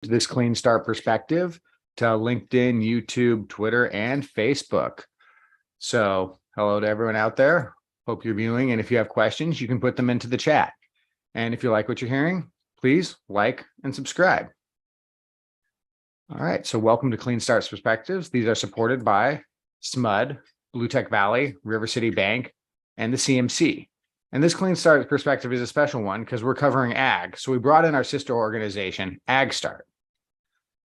this Clean Start perspective to LinkedIn, YouTube, Twitter, and Facebook. So hello to everyone out there. Hope you're viewing. And if you have questions, you can put them into the chat. And if you like what you're hearing, please like and subscribe. All right. So welcome to Clean Start's Perspectives. These are supported by SMUD, Blue Tech Valley, River City Bank, and the CMC. And this Clean Start perspective is a special one because we're covering ag. So we brought in our sister organization, Ag Start.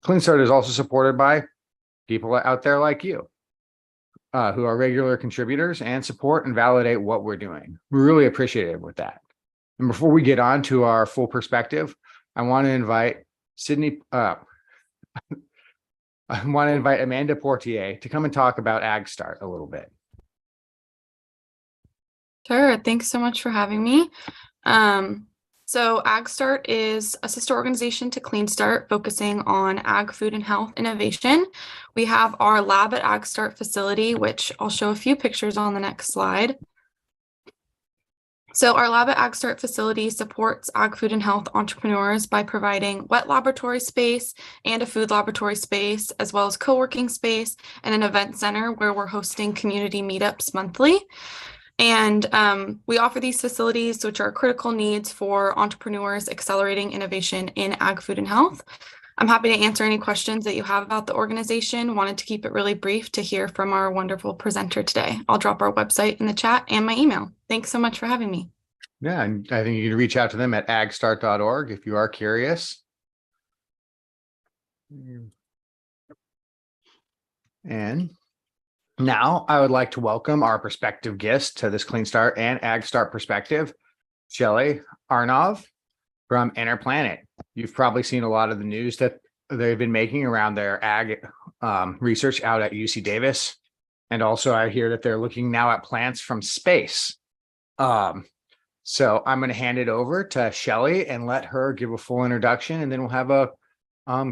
Clean Start is also supported by people out there like you who are regular contributors and support and validate what we're doing. We're really appreciative with that. And before we get on to our full perspective, I want to invite Amanda Portier to come and talk about Ag Start a little bit. Sure. Thanks so much for having me. So Ag Start is a sister organization to Clean Start, focusing on ag, food, and health innovation. We have our lab at Ag Start facility, which I'll show a few pictures on the next slide. So our lab at Ag Start facility supports ag, food, and health entrepreneurs by providing wet laboratory space and a food laboratory space, as well as co-working space and an event center where we're hosting community meetups monthly. And we offer these facilities, which are critical needs for entrepreneurs accelerating innovation in ag, food, and health. I'm happy to answer any questions that you have about the organization. Wanted to keep it really brief to hear from our wonderful presenter today. I'll drop our website in the chat and my email. Thanks so much for having me. Yeah, and I think you can reach out to them at agstart.org if you are curious. And now I would like to welcome our prospective guest to this Clean Start and Ag Start perspective, Shelly Aronov from InnerPlant. You've probably seen a lot of the news that they've been making around their ag research out at UC Davis. And also I hear that they're looking now at plants from space. So I'm going to hand it over to Shelly and let her give a full introduction, and then we'll have a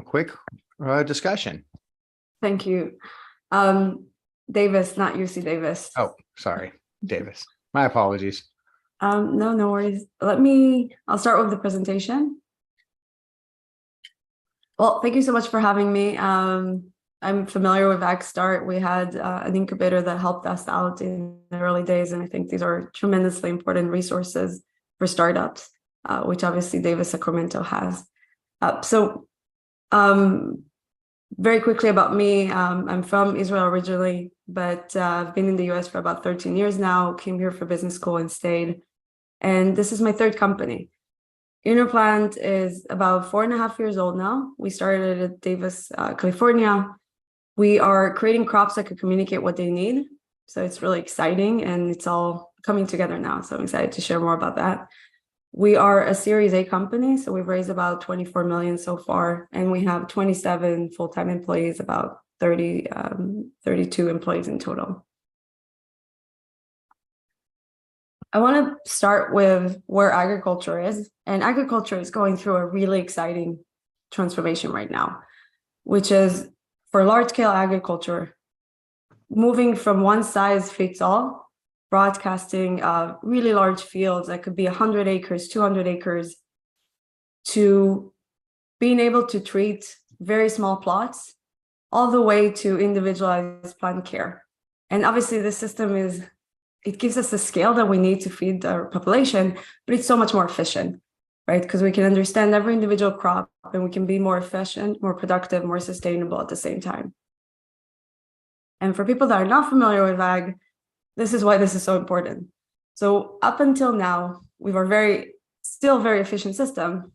quick discussion. Thank you. Davis, not UC Davis. Oh, sorry, Davis. My apologies. No worries. I'll start with the presentation. Well, thank you so much for having me. I'm familiar with Ag Start. We had an incubator that helped us out in the early days, and I think these are tremendously important resources for startups, which obviously Davis Sacramento has. Very quickly about me, I'm from Israel originally, but I've been in the US for about 13 years now, came here for business school and stayed. And this is my third company. InnerPlant is about 4.5 years old now. We started at Davis, California. We are creating crops that could communicate what they need. So it's really exciting, and it's all coming together now. So I'm excited to share more about that. We are a Series A company, so we've raised about 24 million so far, and we have 27 full-time employees, about 32 employees in total. I want to start with where agriculture is, and agriculture is going through a really exciting transformation right now, which is for large-scale agriculture, moving from one size fits all, broadcasting really large fields that could be 100 acres, 200 acres, to being able to treat very small plots, all the way to individualized plant care. And obviously the system it gives us the scale that we need to feed our population, but it's so much more efficient, right? Because we can understand every individual crop, and we can be more efficient, more productive, more sustainable at the same time. And for people that are not familiar with ag, this is why this is so important. So up until now, we were still very efficient system.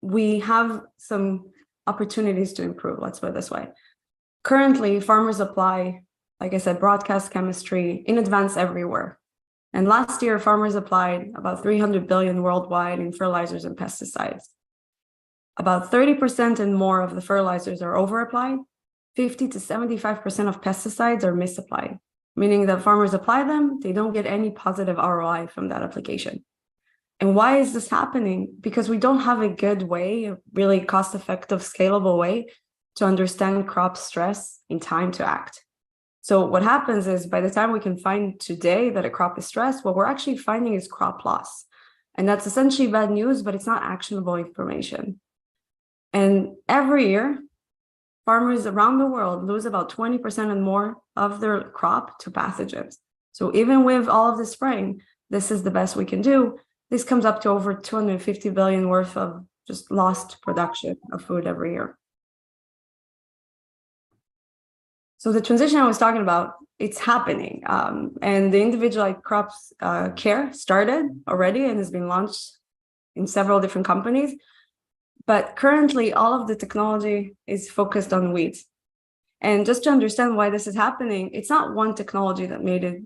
We have some opportunities to improve, let's put it this way. Currently, farmers apply, like I said, broadcast chemistry in advance everywhere. And last year, farmers applied about 300 billion worldwide in fertilizers and pesticides. About 30% and more of the fertilizers are over-applied. 50 to 75% of pesticides are misapplied, meaning that farmers apply them, they don't get any positive ROI from that application. And why is this happening? Because we don't have a good way, a really cost-effective, scalable way to understand crop stress in time to act. So what happens is, by the time we can find today that a crop is stressed, what we're actually finding is crop loss. And that's essentially bad news, but it's not actionable information. And every year, farmers around the world lose about 20% and more of their crop to pathogens. So even with all of the spraying, this is the best we can do. This comes up to over 250 billion worth of just lost production of food every year. So the transition I was talking about, it's happening. And the individualized crops care started already and has been launched in several different companies. But currently, all of the technology is focused on weeds. And just to understand why this is happening, it's not one technology that made it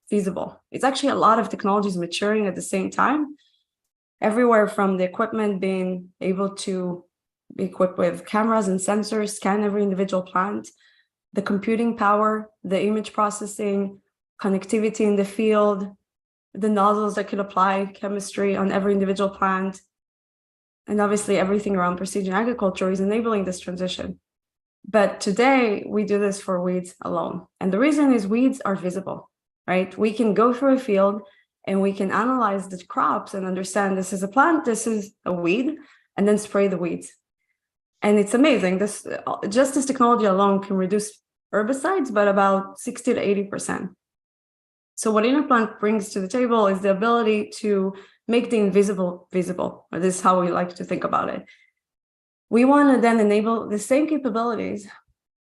feasible. It's actually a lot of technologies maturing at the same time, everywhere from the equipment being able to be equipped with cameras and sensors, scan every individual plant, the computing power, the image processing, connectivity in the field, the nozzles that could apply chemistry on every individual plant, and obviously everything around precision agriculture is enabling this transition. But today we do this for weeds alone. And the reason is weeds are visible, right? We can go through a field and we can analyze the crops and understand this is a plant, this is a weed, and then spray the weeds. And it's amazing. This technology alone can reduce herbicides, but about 60 to 80%. So what InnerPlant brings to the table is the ability to make the invisible visible, or this is how we like to think about it. We want to then enable the same capabilities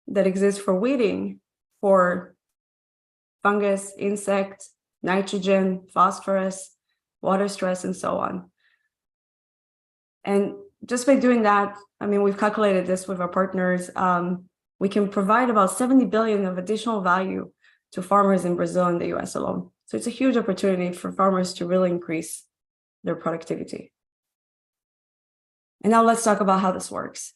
that exist for weeding, for fungus, insect, nitrogen, phosphorus, water stress, and so on. And just by doing that, I mean, we've calculated this with our partners, we can provide about 70 billion of additional value to farmers in Brazil and the US alone. So it's a huge opportunity for farmers to really increase their productivity. And now let's talk about how this works.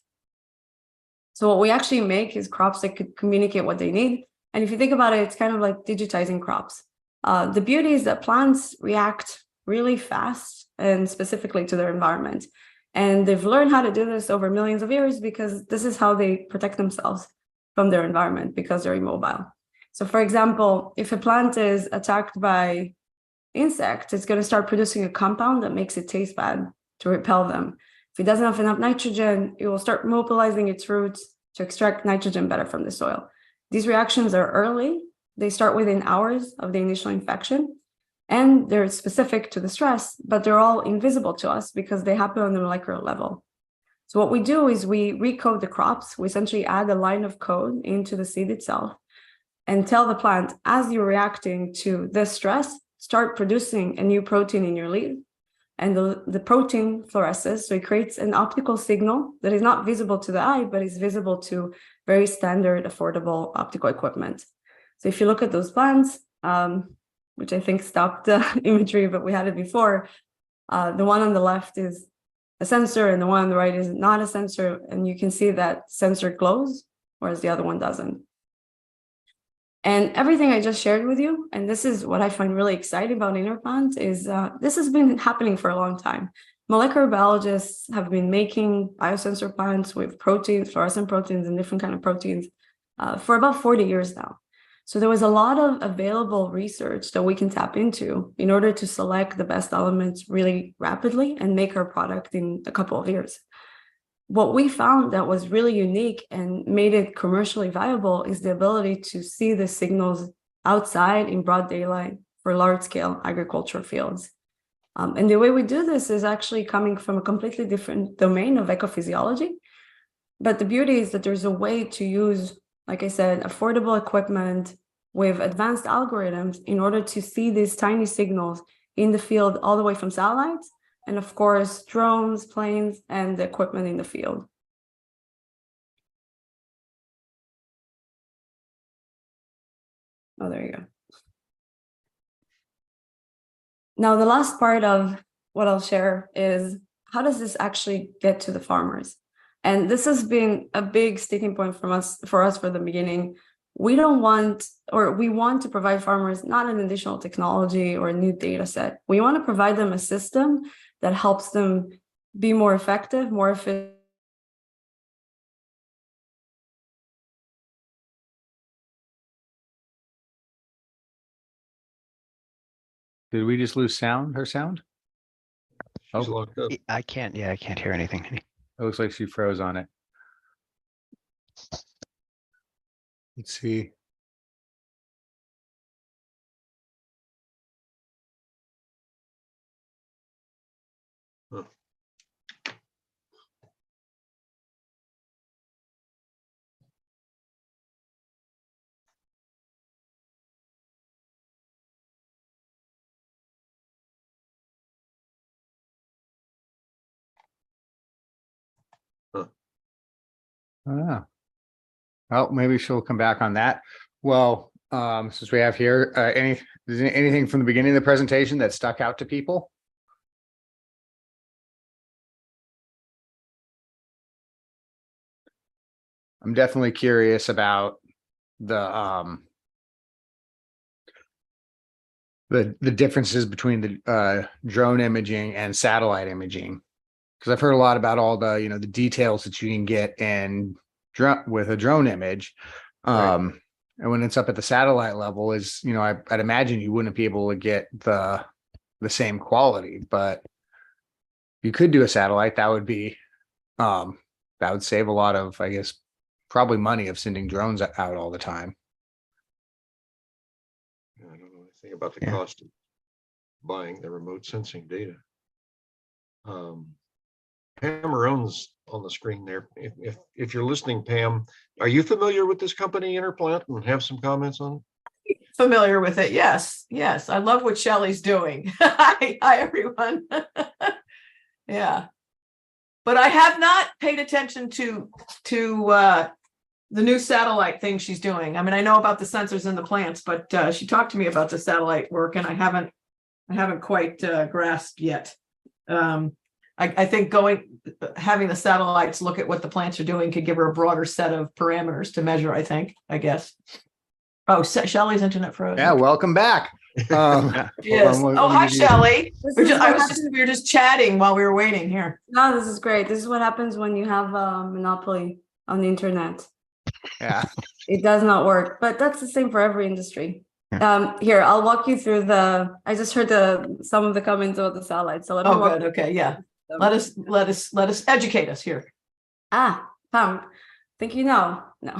So what we actually make is crops that could communicate what they need. And if you think about it, it's kind of like digitizing crops. The beauty is that plants react really fast and specifically to their environment. And they've learned how to do this over millions of years because this is how they protect themselves from their environment because they're immobile. So for example, if a plant is attacked by insects, it's going to start producing a compound that makes it taste bad to repel them. If it doesn't have enough nitrogen, it will start mobilizing its roots to extract nitrogen better from the soil. These reactions are early. They start within hours of the initial infection, and they're specific to the stress, but they're all invisible to us because they happen on the molecular level. So what we do is we recode the crops. We essentially add a line of code into the seed itself and tell the plant, as you're reacting to this stress, start producing a new protein in your leaf. And the protein fluoresces, so it creates an optical signal that is not visible to the eye, but is visible to very standard, affordable optical equipment. So if you look at those plants, which I think stopped the imagery, but we had it before, the one on the left is a sensor and the one on the right is not a sensor. And you can see that sensor glows, whereas the other one doesn't. And everything I just shared with you, and this is what I find really exciting about InnerPlant, is this has been happening for a long time. Molecular biologists have been making biosensor plants with proteins, fluorescent proteins, and different kind of proteins for about 40 years now. So there was a lot of available research that we can tap into in order to select the best elements really rapidly and make our product in a couple of years. What we found that was really unique and made it commercially viable is the ability to see the signals outside in broad daylight for large-scale agriculture fields. And the way we do this is actually coming from a completely different domain of ecophysiology. But the beauty is that there's a way to use, like I said, affordable equipment with advanced algorithms in order to see these tiny signals in the field all the way from satellites, and of course, drones, planes, and the equipment in the field. Oh, there you go. Now, the last part of what I'll share is how does this actually get to the farmers? And this has been a big sticking point for us from the beginning. We want to provide farmers not an additional technology or a new data set. We want to provide them a system that helps them be more effective, more efficient. Did we just lose sound, her sound? She's Oh. locked up. I can't hear anything. It looks like she froze on it. Let's see. Huh. Ah. Oh, maybe she'll come back on that. Well, since we have here, anything from the beginning of the presentation that stuck out to people? I'm definitely curious about the differences between the drone imaging and satellite imaging, because I've heard a lot about all the the details that you can get in with a drone image. Right. And when it's up at the satellite level is, I'd imagine you wouldn't be able to get the same quality, but you could do a satellite. That would be that would save a lot of, I guess, probably money of sending drones out all the time. I don't know anything about the Yeah. cost of buying the remote sensing data. Pam Maroon's on the screen there. If you're listening, Pam, are you familiar with this company, InnerPlant, and have some comments on it? Familiar with it? Yes, yes. I love what Shelley's doing. Hi, everyone. Yeah, but I have not paid attention to the new satellite thing she's doing. I mean, I know about the sensors in the plants, but she talked to me about the satellite work, and I haven't quite grasped yet. I think having the satellites look at what the plants are doing could give her a broader set of parameters to measure, I guess. Oh, Shelley's internet froze. Yeah, welcome back. Yes. Hold on, Oh, hi, Shelley. This We is what happens- were just chatting while we were waiting here. No, this is great. This is what happens when you have a monopoly on the internet. Yeah. It does not work, but that's the same for every industry. Here, I'll walk you through I just heard some of the comments about the satellite. So let me Oh, walk good. Okay, yeah. them. Let us educate us here. Pam, think you know. No.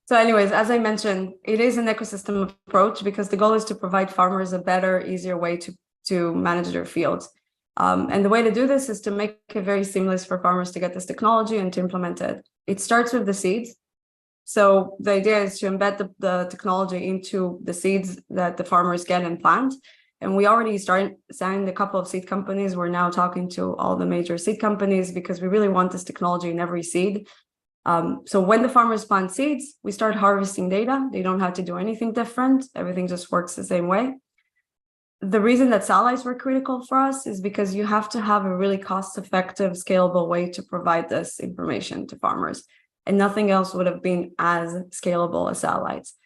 So anyways, as I mentioned, it is an ecosystem approach because the goal is to provide farmers a better, easier way to manage their fields. And the way to do this is to make it very seamless for farmers to get this technology and to implement it. It starts with the seeds. So the idea is to embed the technology into the seeds that the farmers get and plant. And we already signed a couple of seed companies. We're now talking to all the major seed companies because we really want this technology in every seed. So when the farmers plant seeds, we start harvesting data. They don't have to do anything different. Everything just works the same way. The reason that satellites were critical for us is because you have to have a really cost-effective, scalable way to provide this information to farmers. And nothing else would have been as scalable as satellites.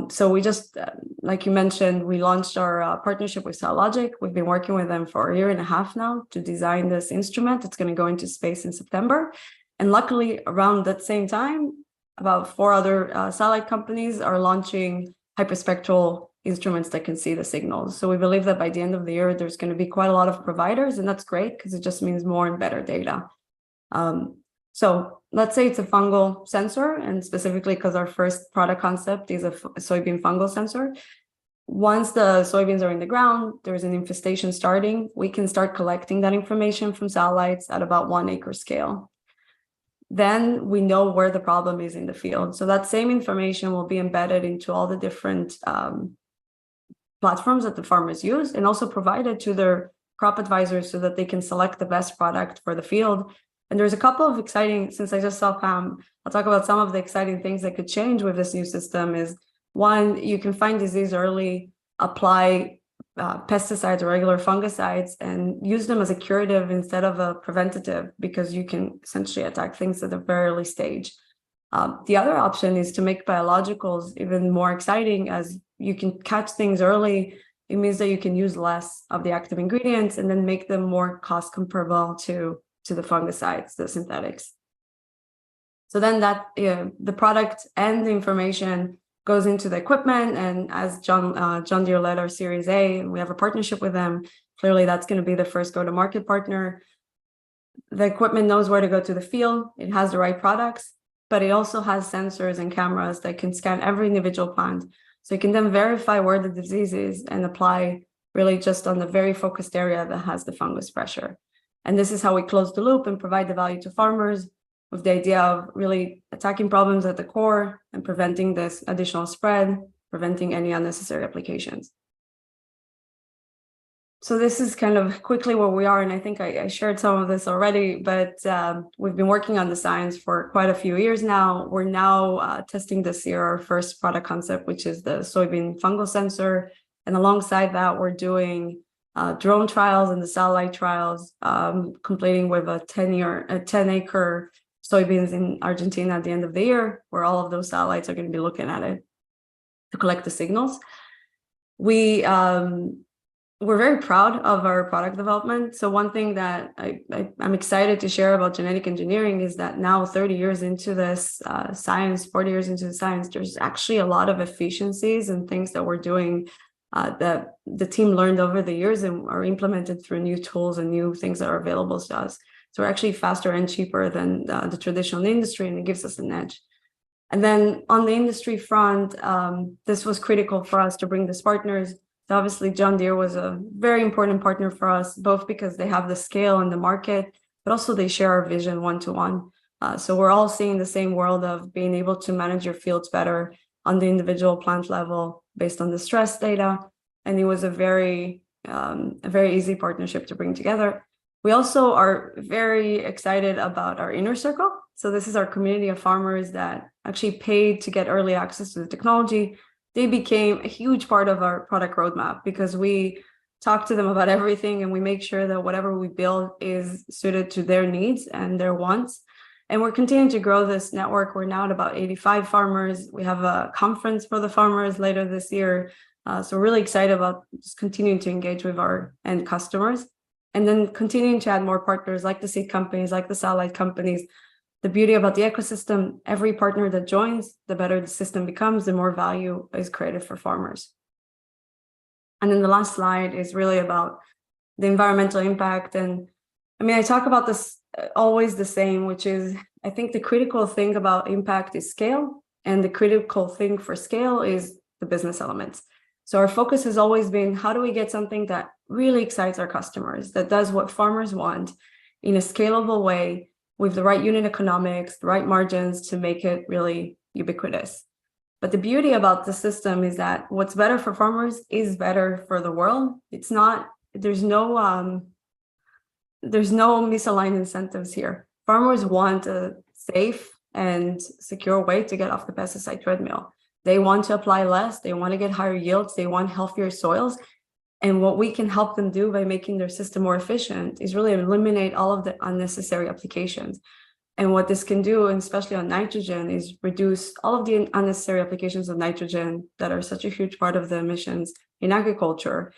So we just, like you mentioned, we launched our partnership with Satellogic. We've been working with them for a year and a half now to design this instrument. It's going to go into space in September. And luckily, around that same time, about 4 other satellite companies are launching hyperspectral instruments that can see the signals. So we believe that by the end of the year, there's going to be quite a lot of providers, and that's great because it just means more and better data. So let's say it's a fungal sensor, and specifically because our first product concept is a soybean fungal sensor. Once the soybeans are in the ground, there's an infestation starting. We can start collecting that information from satellites at about 1 acre scale. Then we know where the problem is in the field. So that same information will be embedded into all the different platforms that the farmers use and also provided to their crop advisors so that they can select the best product for the field. And there's a couple of exciting, since I just saw Pam, I'll talk about some of the exciting things that could change with this new system is, one, you can find disease early, apply pesticides or regular fungicides and use them as a curative instead of a preventative because you can essentially attack things at a very early stage. The other option is to make biologicals even more exciting as you can catch things early. It means that you can use less of the active ingredients and then make them more cost comparable to the fungicides, the synthetics. So then that the product and the information goes into the equipment, and as John Deere led our Series A, and we have a partnership with them. Clearly, that's going to be the first go-to-market partner. The equipment knows where to go to the field. It has the right products, but it also has sensors and cameras that can scan every individual plant. So you can then verify where the disease is and apply really just on the very focused area that has the fungus pressure. And this is how we close the loop and provide the value to farmers with the idea of really attacking problems at the core and preventing this additional spread, preventing any unnecessary applications. So this is kind of quickly where we are, and I think I shared some of this already, but we've been working on the science for quite a few years now. We're now testing this year our first product concept, which is the soybean fungal sensor. And alongside that, we're doing drone trials and the satellite trials, completing with a 10-acre soybeans in Argentina at the end of the year, where all of those satellites are going to be looking at it to collect the signals. We're very proud of our product development. So one thing that I'm excited to share about genetic engineering is that now 30 years into this science, 40 years into the science, there's actually a lot of efficiencies and things that we're doing that the team learned over the years and are implemented through new tools and new things that are available to us. So we're actually faster and cheaper than the traditional industry, and it gives us an edge. And then on the industry front, this was critical for us to bring these partners. So obviously, John Deere was a very important partner for us, both because they have the scale in the market, but also they share our vision one-to-one. So we're all seeing the same world of being able to manage your fields better on the individual plant level based on the stress data. And it was a very easy partnership to bring together. We also are very excited about our inner circle. So this is our community of farmers that actually paid to get early access to the technology. They became a huge part of our product roadmap because we talk to them about everything and we make sure that whatever we build is suited to their needs and their wants. And we're continuing to grow this network. We're now at about 85 farmers. We have a conference for the farmers later this year. So we're really excited about just continuing to engage with our end customers and then continuing to add more partners like the seed companies, like the satellite companies. The beauty about the ecosystem, every partner that joins, the better the system becomes, the more value is created for farmers. And then the last slide is really about the environmental impact. And I mean, I talk about this always the same, which is, I think the critical thing about impact is scale. And the critical thing for scale is the business elements. So our focus has always been, how do we get something that really excites our customers, that does what farmers want in a scalable way, with the right unit economics, the right margins to make it really ubiquitous. But the beauty about the system is that what's better for farmers is better for the world. It's not, there's no misaligned incentives here. Farmers want a safe and secure way to get off the pesticide treadmill. They want to apply less, they want to get higher yields, they want healthier soils. And what we can help them do by making their system more efficient is really eliminate all of the unnecessary applications. And what this can do, and especially on nitrogen, is reduce all of the unnecessary applications of nitrogen that are such a huge part of the emissions in agriculture,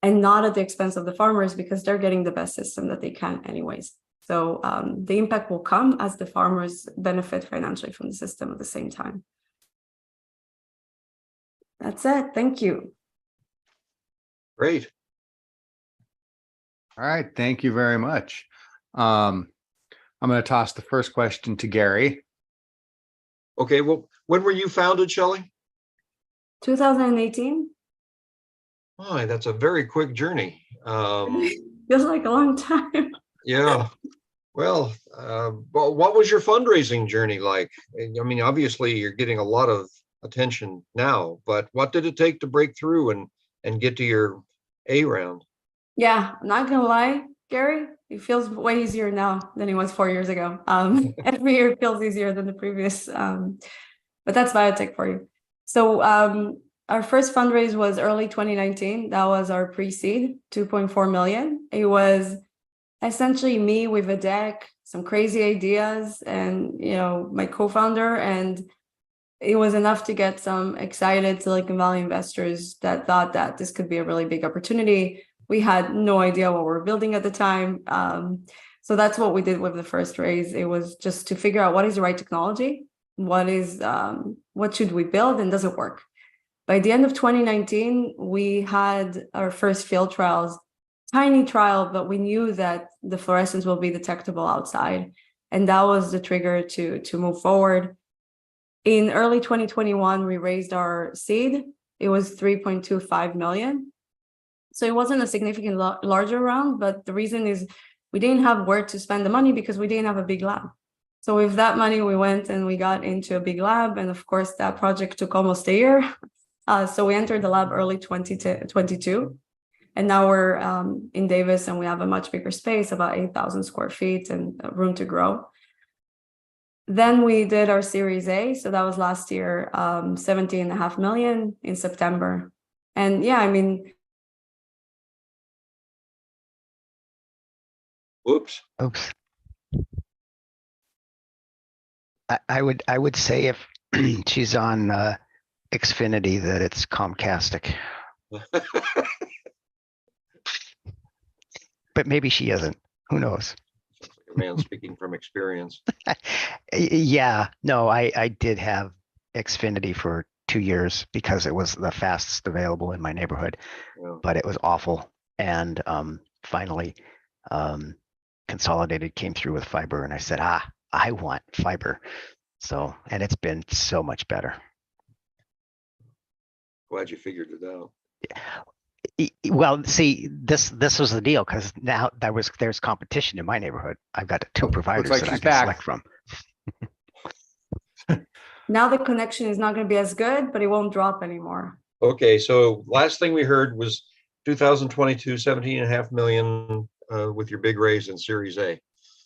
and not at the expense of the farmers because they're getting the best system that they can anyways. So the impact will come as the farmers benefit financially from the system at the same time. That's it. Thank you. Great. All right. Thank you very much. I'm going to toss the first question to Gary. Okay. Well, when were you founded, Shelley? 2018. Oh, that's a very quick journey. Feels like a long time. Yeah. Well, what was your fundraising journey like? I mean, obviously you're getting a lot of attention now, but what did it take to break through and get to your A round? Yeah, I'm not gonna lie, Gary, it feels way easier now than it was 4 years ago. Every year feels easier than the previous, but that's biotech for you. So our first fundraise was early 2019. That was our pre-seed, 2.4 million. It was essentially me with a deck, some crazy ideas, and my co-founder, and it was enough to get some excited Silicon Valley investors that thought that this could be a really big opportunity. We had no idea what we were building at the time. So that's what we did with the first raise. It was just to figure out what is the right technology, what should we build, and does it work? By the end of 2019, we had our first field trials tiny trial, but we knew that the fluorescence will be detectable outside. And that was the trigger to move forward. In early 2021, we raised our seed. It was 3.25 million. So it wasn't a significant larger round, but the reason is we didn't have where to spend the money because we didn't have a big lab. So with that money, we went and we got into a big lab. And of course, that project took almost a year. So we entered the lab early 2022. And now we're in Davis and we have a much bigger space, about 8,000 square feet and room to grow. Then we did our Series A. So that was last year, 17.5 million in September. And yeah, I mean, Oops. I would say if she's on Xfinity that it's Comcastic, but maybe she isn't. Who knows? A man speaking from experience. Yeah, no, I did have Xfinity for 2 years because it was the fastest available in my neighborhood, Yeah. but it was awful. And finally, Consolidated came through with fiber, and I said, I want fiber. So, and it's been so much better. Glad you figured it out. Well, see, this was the deal because now there's competition in my neighborhood. I've got 2 providers like that I she's can back. select from. now the connection is not going to be as good, but it won't drop anymore. Okay, so last thing we heard was 2022, 17.5 million with your big raise in Series A.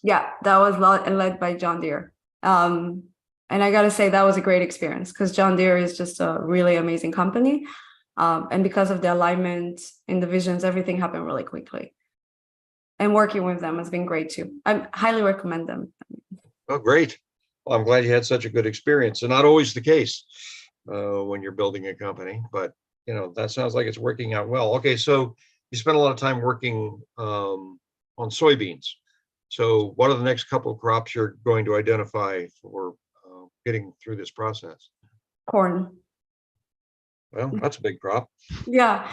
Yeah, that was led by John Deere. And I got to say, that was a great experience because John Deere is just a really amazing company. And because of the alignment in the visions, everything happened really quickly. And working with them has been great too. I highly recommend them. Oh, great. Well, I'm glad you had such a good experience. And not always the case when you're building a company, but you know, that sounds like it's working out well. Okay, so you spent a lot of time working on soybeans. So what are the next couple of crops you're going to identify for getting through this process? Corn. Well, that's a big crop. Yeah,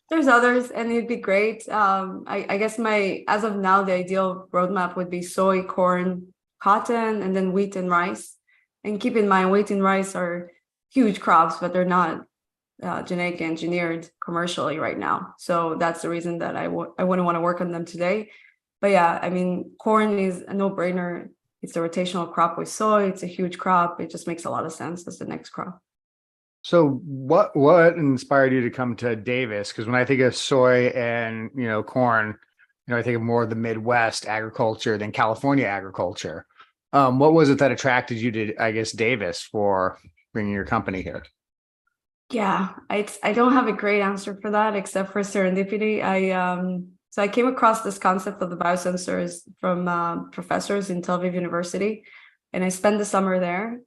there's others, and it'd be great. I guess as of now, the ideal roadmap would be soy, corn, cotton, and then wheat and rice. And keep in mind, wheat and rice are huge crops, but they're not genetically engineered commercially right now. So that's the reason that I wouldn't want to work on them today. But yeah, I mean, corn is a no-brainer. It's a rotational crop with soy. It's a huge crop. It just makes a lot of sense as the next crop. So what inspired you to come to Davis? Because when I think of soy and, corn, I think of more of the Midwest agriculture than California agriculture. What was it that attracted you to, I guess, Davis for bringing your company here? Yeah, I don't have a great answer for that except for serendipity. So I came across this concept of the biosensors from professors in Tel Aviv University, and I spent the summer there.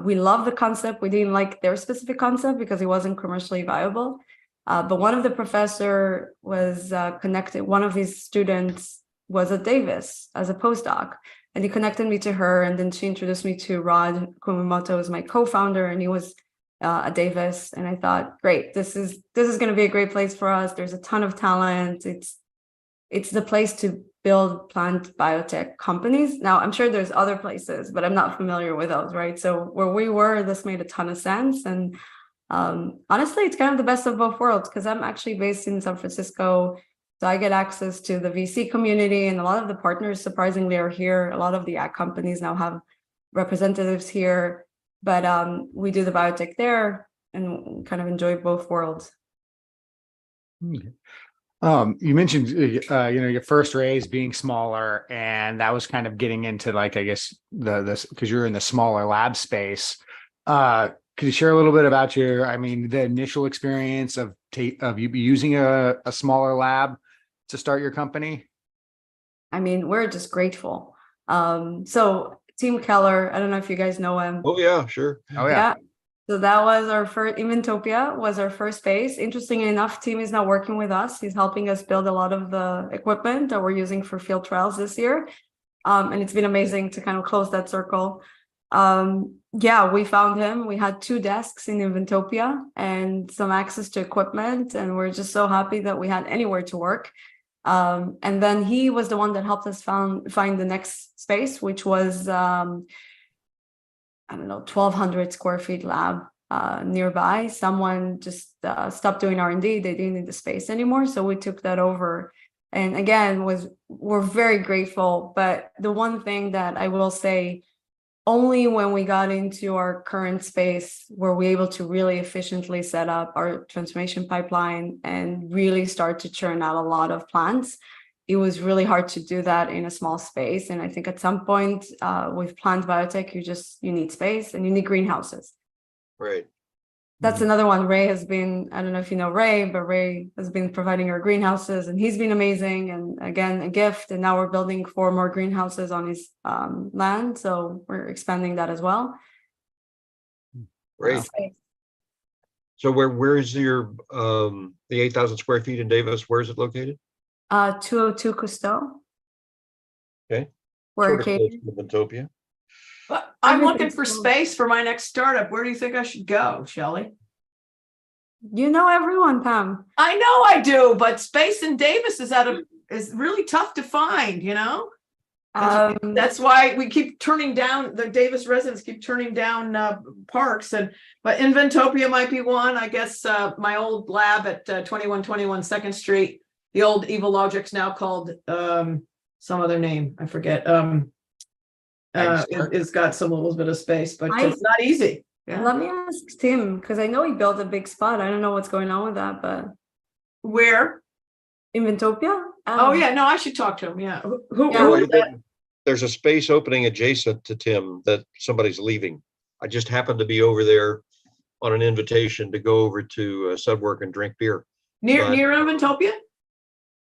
We loved the concept. We didn't like their specific concept because it wasn't commercially viable. But one of the professor was connected. One of his students was at Davis as a postdoc, and he connected me to her. And then she introduced me to Rod Kumamoto as my co-founder, and he was at Davis. And I thought, great, this is going to be a great place for us. There's a ton of talent. It's the place to build plant biotech companies. Now, I'm sure there's other places, but I'm not familiar with those, right? So where we were, this made a ton of sense. And honestly, it's kind of the best of both worlds because I'm actually based in San Francisco. So I get access to the VC community, and a lot of the partners, surprisingly, are here. A lot of the ag companies now have representatives here, but we do the biotech there and kind of enjoy both worlds. Okay. You mentioned, your first raise being smaller, and that was kind of getting into like, I guess this because you're in the smaller lab space. Could you share a little bit about the initial experience of you using a smaller lab to start your company? I mean, we're just grateful. So Tim Keller, I don't know if you guys know him. Oh yeah, sure. Oh yeah. So that was our first, Inventopia was our first space. Interestingly enough, Tim is now working with us. He's helping us build a lot of the equipment that we're using for field trials this year. And it's been amazing to kind of close that circle. We found him. We had 2 desks in Inventopia and some access to equipment. And we're just so happy that we had anywhere to work. And then he was the one that helped us find the next space, which was, I don't know, 1,200 square feet lab nearby. Someone just stopped doing R&D. They didn't need the space anymore. So we took that over. And again, we're very grateful. But the one thing that I will say, only when we got into our current space were we able to really efficiently set up our transformation pipeline and really start to churn out a lot of plants. It was really hard to do that in a small space. And I think at some point with plant biotech, you need space and you need greenhouses. Right. That's another one. Ray has been, I don't know if you know Ray, but Ray has been providing our greenhouses and he's been amazing. And again, a gift. And now we're building 4 more greenhouses on his land. So we're expanding that as well. Great. So where is your the 8,000 square feet in Davis? Where is it located? 202 Cousteau. Okay. We're Sort of close located. to Ventopia. But I'm looking Everything's for cool. space for my next startup. Where do you think I should go, Shelley? You know everyone, Pam. I know I do, but space in Davis is really tough to find, you know? That's why we keep turning down, the Davis residents keep turning down parks. But Inventopia might be one. I guess my old lab at 2121 2nd Street, the old Evil Logic's now called some other name. I forget. It's got some little bit of space, but it's not easy. Yeah. Let me ask Tim, because I know he built a big spot. I don't know what's going on with that, but Where? Inventopia? Oh yeah, no, I should talk to him. Yeah. Who There's a space opening adjacent to Tim that somebody's leaving. I just happened to be over there on an invitation to go over to Subwork and drink beer. near Inventopia?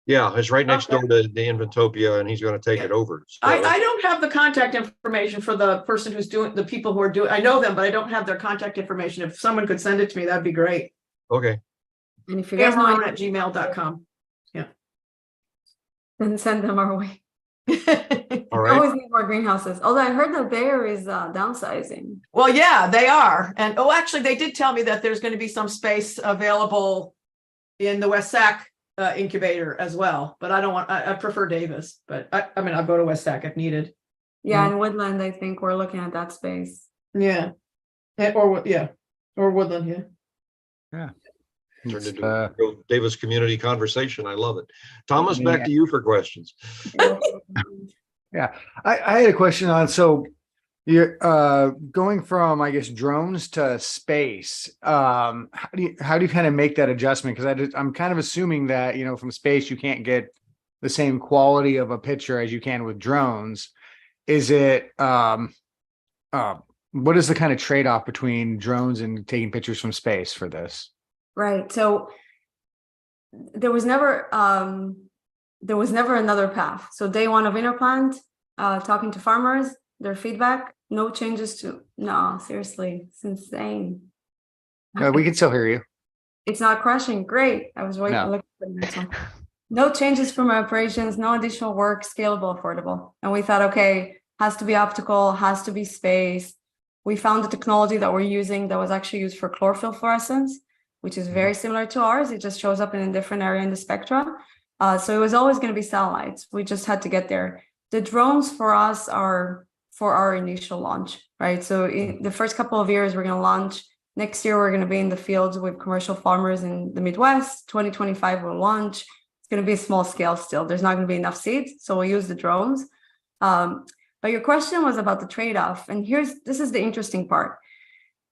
Yeah, it's right next Okay. door to the Inventopia, and he's going to take it over. So, I don't have the contact information for the person who's doing, the people who are doing, I know them, but I don't have their contact information. If someone could send it to me, that'd be great. okay. And if you guys know, Cameron@gmail.com. then send them our way. All We right. always need more greenhouses. Although I heard that Bayer is downsizing. Well, yeah, they are. And actually, they did tell me that there's going to be some space available in the West Sac incubator as well. But I prefer Davis. But I mean, I'll go to West Sac if needed. Yeah, in Woodland, I think we're looking at that space. Yeah. Or Woodland, yeah. Yeah. Turned It's, into a real Davis community conversation. I love it. Thomas, back to you for questions. Yeah, I had a question on, so you're going from, I guess, drones to space. How do you kind of make that adjustment? Because I'm kind of assuming that, from space, you can't get the same quality of a picture as you can with drones. Is it, what is the kind of trade-off between drones and taking pictures from space for this? Right. So there was never another path. So day one of InnerPlant, talking to farmers, their feedback, no changes no, seriously, it's insane. We can still hear you. It's not crashing. Great. I was waiting. No. Looking for the next one. No changes from our operations, no additional work, scalable, affordable. And we thought, okay, has to be optical, has to be space. We found the technology that we're using that was actually used for chlorophyll fluorescence, which is very similar to ours. It just shows up in a different area in the spectra. So it was always going to be satellites. We just had to get there. The drones for us are for our initial launch, right? So in the first couple of years, we're going to launch. Next year, we're going to be in the fields with commercial farmers in the Midwest. 2025, we'll launch. It's going to be a small scale still. There's not going to be enough seeds, so we'll use the drones. But your question was about the trade-off. And this is the interesting part.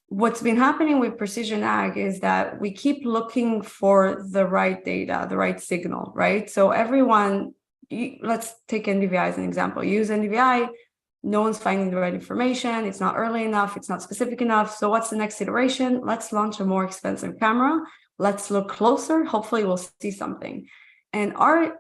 What's been happening with precision ag is that we keep looking for the right data, the right signal, right? So let's take NDVI as an example. You use NDVI, no one's finding the right information. It's not early enough. It's not specific enough. So what's the next iteration? Let's launch a more expensive camera. Let's look closer. Hopefully we'll see something. And our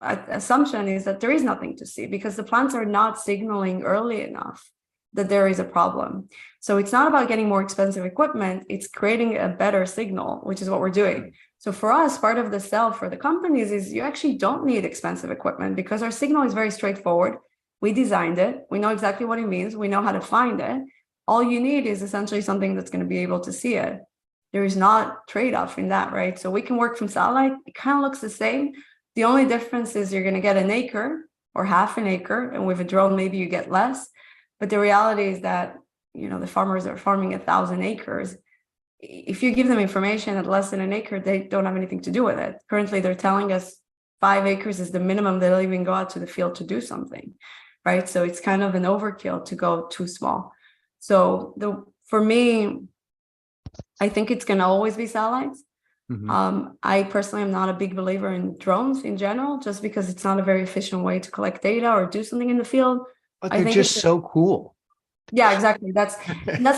assumption is that there is nothing to see because the plants are not signaling early enough that there is a problem. So it's not about getting more expensive equipment, it's creating a better signal, which is what we're doing. So for us, part of the sell for the companies is you actually don't need expensive equipment because our signal is very straightforward. We designed it, we know exactly what it means, we know how to find it. All you need is essentially something that's going to be able to see it. There is not trade-off in that, right? So we can work from satellite, it kind of looks the same, The only difference is you're going to get an acre or half an acre, and with a drone, maybe you get less. But the reality is that, the farmers are farming 1,000 acres. If you give them information at less than an acre, they don't have anything to do with it. Currently, they're telling us 5 acres is the minimum they'll even go out to the field to do something, right? So it's kind of an overkill to go too small. So for me, I think it's going to always be satellites. I personally am not a big believer in drones in general, just because it's not a very efficient way to collect data or do something in the field. But they're just so cool. Yeah, exactly. That's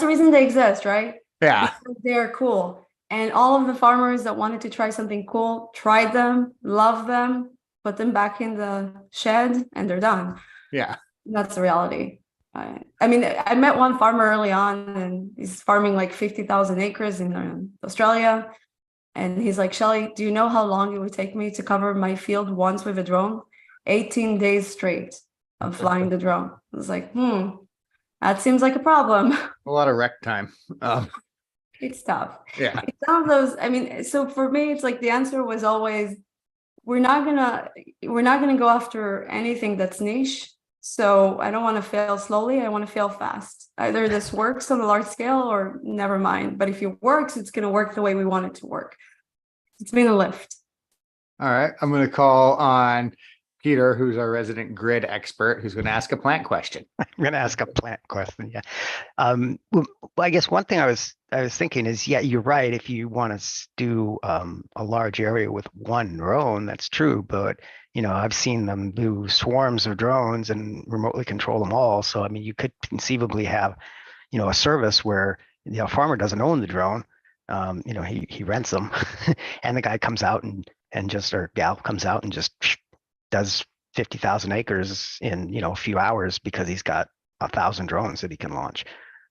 the reason they exist, right? Yeah. Because they're cool. And all of the farmers that wanted to try something cool, tried them, loved them, put them back in the shed, and they're done. Yeah. That's the reality. I mean, I met one farmer early on, and he's farming like 50,000 acres in Australia. And he's like, Shelly, do you know how long it would take me to cover my field once with a drone? 18 days straight of flying the drone. I was like, that seems like a problem. A lot of rec time. It's tough. Yeah. It's some of those, I mean, so for me, it's like the answer was always, we're not gonna go after anything that's niche. So I don't want to fail slowly. I want to fail fast. Either this works on a large scale or never mind. But if it works, it's going to work the way we want it to work. It's been a lift. All right. I'm going to call on Peter, who's our resident grid expert, who's going to ask a plant question. I'm going to ask a plant question. Yeah. Well, I guess one thing I was thinking is, yeah, you're right. If you want to do a large area with one drone, that's true. But I've seen them do swarms of drones and remotely control them all. So I mean, you could conceivably have, a service where a farmer doesn't own the drone. He rents them, and the guy comes out or gal comes out and just does 50,000 acres in a few hours because he's got 1,000 drones that he can launch.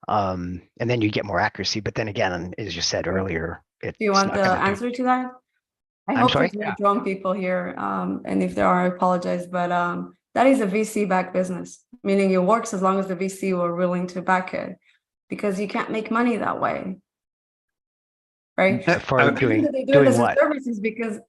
And then you get more accuracy. But then again, as you said earlier, do you want the answer to that? I hope there's no drone people here. And if there are, I apologize. But that is a VC-backed business, meaning it works as long as the VC were willing to back it, because you can't make money that way. Right? For doing as what? a service is because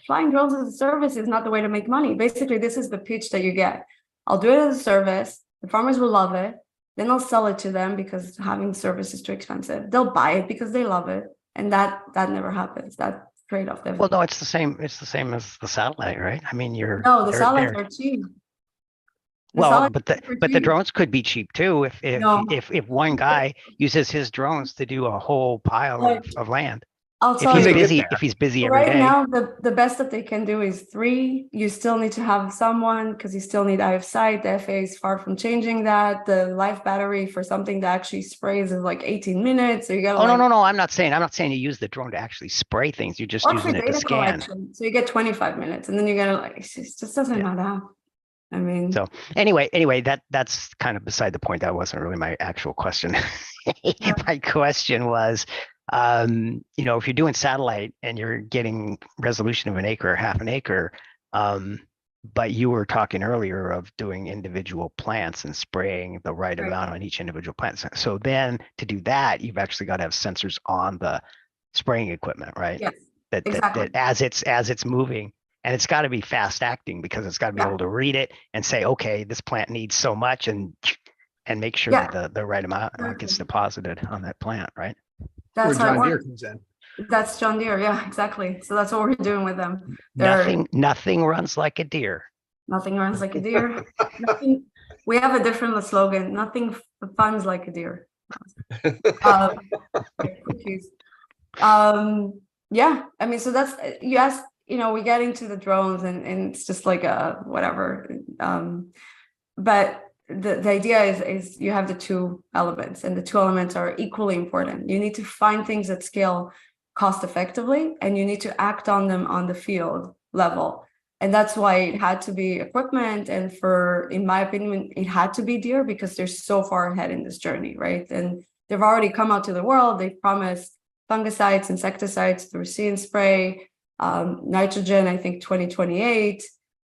flying drones as a service is not the way to make money. Basically, this is the pitch that you get. I'll do it as a service. The farmers will love it. Then I'll sell it to them because having service is too expensive. They'll buy it because they love it. And that never happens. That trade-off. Well, no, it's the same. It's the same as the satellite, right? I mean, the satellites are cheap. But the drones could be cheap too if one guy uses his drones to do a whole pile of land. I'll tell you, if he's busy every day. Right now, the best that they can do is 3. You still need to have someone because you still need eye of sight. The FAA is far from changing that. The live battery for something that actually sprays is like 18 minutes. So you got. No. I'm not saying you use the drone to actually spray things. You're just using it to scan. Collection. So you get 25 minutes, and then you gotta it just doesn't matter. I mean. So anyway, that's kind of beside the point. That wasn't really my actual question. My question was, if you're doing satellite and you're getting resolution of an acre or half an acre, but you were talking earlier of doing individual plants and spraying the right amount on each individual plant. So then to do that, you've actually got to have sensors on the spraying equipment, right? Yes, that as it's moving, and it's got to be fast acting because it's got to be able to read it and say, okay, this plant needs so much, and make sure that the right amount gets deposited on that plant, right? That's where John Deere comes in. That's John Deere, yeah, exactly. So that's what we're doing with them. Nothing runs like a deer. Nothing runs like a deer. We have a different slogan. Nothing funds like a deer. Yeah, I mean, so that's, you asked, we get into the drones and it's just like a whatever. But the idea is you have the 2 elements, and the 2 elements are equally important. You need to find things that scale cost effectively, and you need to act on them on the field level. And that's why it had to be equipment. And in my opinion, it had to be Deere because they're so far ahead in this journey, right? And they've already come out to the world. They've promised fungicides, insecticides through See and Spray, nitrogen, I think 2028.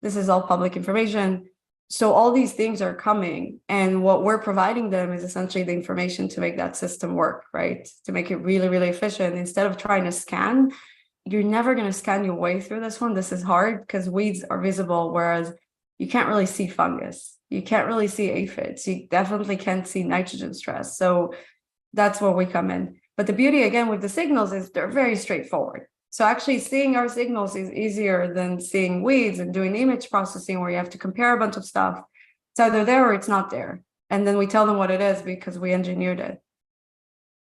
This is all public information. So all these things are coming, and what we're providing them is essentially the information to make that system work, right? To make it really, really efficient. Instead of trying to scan, you're never going to scan your way through this one. This is hard because weeds are visible, whereas you can't really see fungus. You can't really see aphids. You definitely can't see nitrogen stress. So that's where we come in. But the beauty, again, with the signals is they're very straightforward. So actually seeing our signals is easier than seeing weeds and doing image processing where you have to compare a bunch of stuff. It's either there or it's not there. And then we tell them what it is because we engineered it.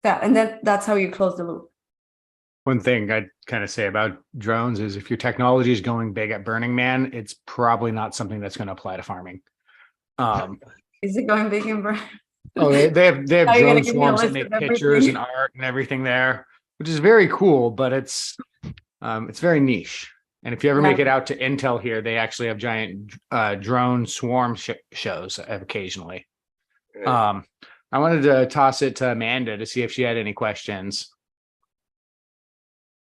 And then that's how you close the loop. One thing I'd kind of say about drones is if your technology is going big at Burning Man, it's probably not something that's going to apply to farming. Is it going big in Burning? Oh, they have Now you're gonna drone give me a swarms that list make of pictures everything. and art and everything there, which is very cool, but it's very niche. And if you ever make it out to Intel here, they actually have giant drone swarm shows occasionally. Yeah. I wanted to toss it to Amanda to see if she had any questions.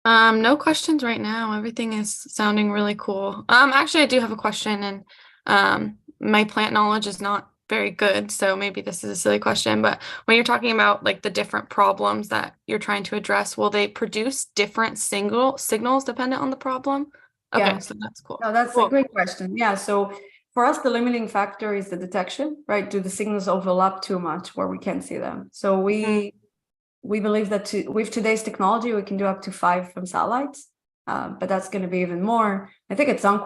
No questions right now. Everything is sounding really cool. Actually, I do have a question, and my plant knowledge is not very good, so maybe this is a silly question, but when you're talking about like the different problems that you're trying to address, will they produce different signals dependent on the problem? Okay, Yeah. so that's cool. No, that's Cool. a great question. Yeah. So for us, the limiting factor is the detection, right? Do the signals overlap too much where we can't see them? So we believe that with today's technology, we can do up to 5 from satellites, but that's going to be even more. I think at some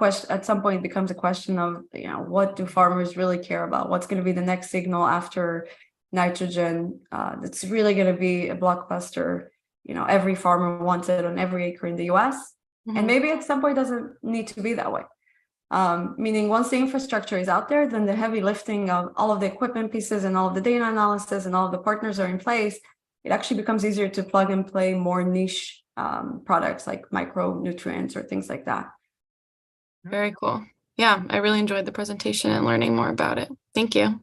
point it becomes a question of, what do farmers really care about? What's going to be the next signal after nitrogen? That's really going to be a blockbuster. Every farmer wants it on every acre in the US. And maybe at some point it doesn't need to be that way. Meaning once the infrastructure is out there, then the heavy lifting of all of the equipment pieces and all of the data analysis and all of the partners are in place. It actually becomes easier to plug and play more niche products like micronutrients or things like that. Very cool. Yeah, I really enjoyed the presentation and learning more about it. Thank you.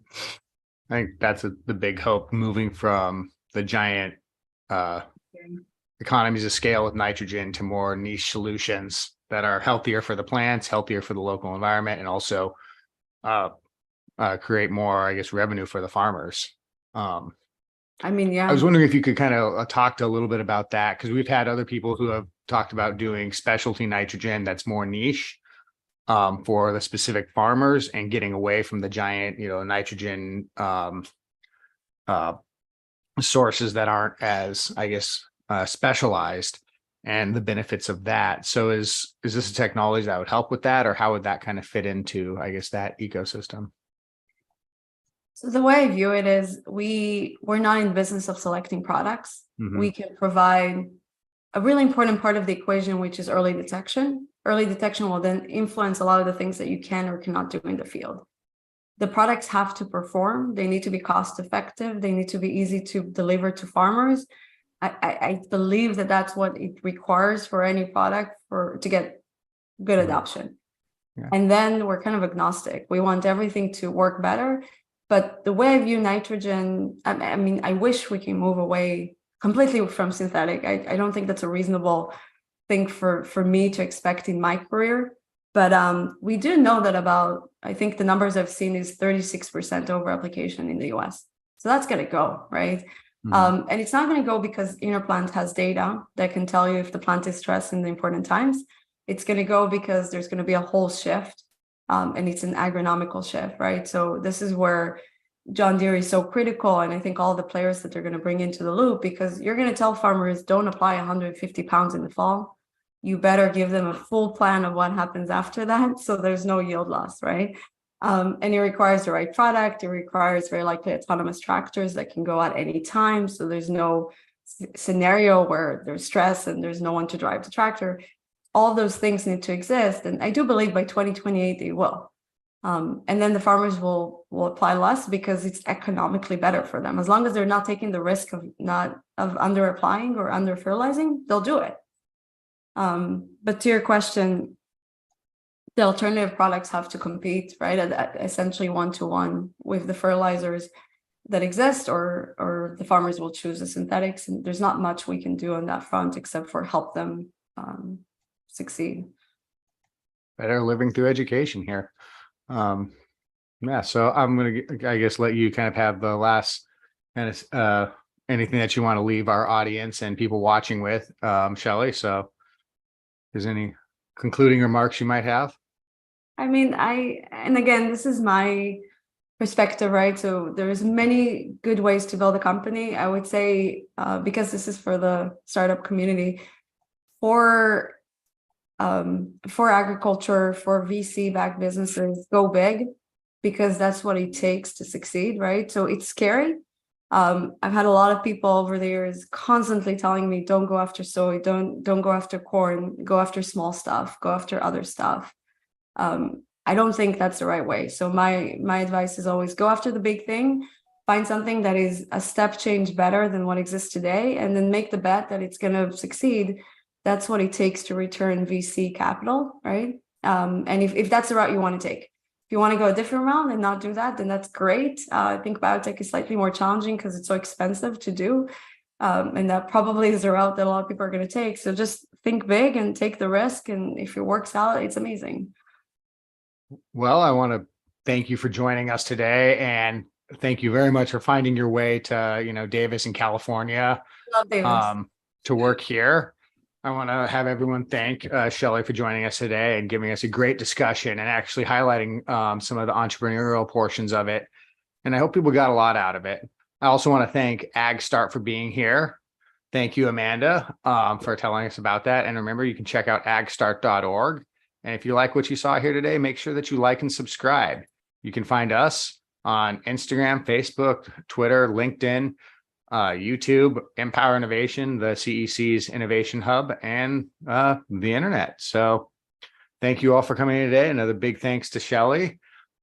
I think that's the big hope, moving from the giant economies of scale with nitrogen to more niche solutions that are healthier for the plants, healthier for the local environment, and also create more, I guess, revenue for the farmers. I mean, yeah. I was wondering if you could kind of talk to a little bit about that, because we've had other people who have talked about doing specialty nitrogen that's more niche for the specific farmers and getting away from the giant, nitrogen sources that aren't as, I guess, specialized, and the benefits of that. So is this a technology that would help with that, or how would that kind of fit into, I guess, that ecosystem? So the way I view it is we're not in the business of selecting products. Mhm. We can provide a really important part of the equation, which is early detection. Early detection will then influence a lot of the things that you can or cannot do in the field. The products have to perform. They need to be cost effective. They need to be easy to deliver to farmers. I believe that that's what it requires for any product to get good adoption. Yeah. And then we're kind of agnostic. We want everything to work better. But the way I view nitrogen, I mean, I wish we can move away completely from synthetic. I don't think that's a reasonable thing for me to expect in my career. But we do know that I think the numbers I've seen is 36% over application in the US. So that's going to go, right? Mm-hmm. And it's not going to go because InnerPlant has data that can tell you if the plant is stressed in the important times. It's going to go because there's going to be a whole shift. And it's an agronomical shift, right? So this is where John Deere is so critical. And I think all the players that they're going to bring into the loop, because you're going to tell farmers, don't apply 150 pounds in the fall. You better give them a full plan of what happens after that. So there's no yield loss, right? And it requires the right product. It requires very likely autonomous tractors that can go at any time. So there's no scenario where there's stress and there's no one to drive the tractor. All those things need to exist. And I do believe by 2028, they will. And then the farmers will apply less because it's economically better for them. As long as they're not taking the risk of under applying or under fertilizing, they'll do it. But to your question, the alternative products have to compete, right? At essentially 1-to-1 with the fertilizers that exist, or the farmers will choose the synthetics. And there's not much we can do on that front except for help them succeed. Better living through education here. Yeah, so I'm gonna, I guess, let you kind of have the last kind of anything that you want to leave our audience and people watching with, Shelley. So There's any concluding remarks you might have? I mean, and again, this is my perspective, right? So there's many good ways to build a company. I would say, because this is for the startup community, for agriculture, for VC-backed businesses, go big, because that's what it takes to succeed, right? So it's scary. I've had a lot of people over the years constantly telling me, don't go after soy, don't go after corn, go after small stuff, go after other stuff. I don't think that's the right way. So my advice is always go after the big thing, find something that is a step change better than what exists today, and then make the bet that it's going to succeed. That's what it takes to return VC capital, right? And if that's the route you want to take. If you want to go a different route and not do that, then that's great. I think biotech is slightly more challenging because it's so expensive to do. And that probably is the route that a lot of people are going to take. So just think big and take the risk. And if it works out, it's amazing. Well, I want to thank you for joining us today, and thank you very much for finding your way to, Davis in California, Love Davis. to work here. I want to have everyone thank Shelley for joining us today and giving us a great discussion and actually highlighting some of the entrepreneurial portions of it. And I hope people got a lot out of it. I also want to thank AgStart for being here. Thank you, Amanda, for telling us about that. And remember, you can check out agstart.org. And if you like what you saw here today, make sure that you like and subscribe. You can find us on Instagram, Facebook, Twitter, LinkedIn, YouTube, Empower Innovation, the CEC's Innovation Hub, and the internet. So thank you all for coming in today. Another big thanks to Shelley.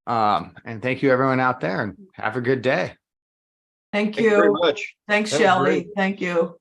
And thank you everyone out there, and have a good day. Thank Thank you very you. much. Thanks, That was Shelley. great. Thank you.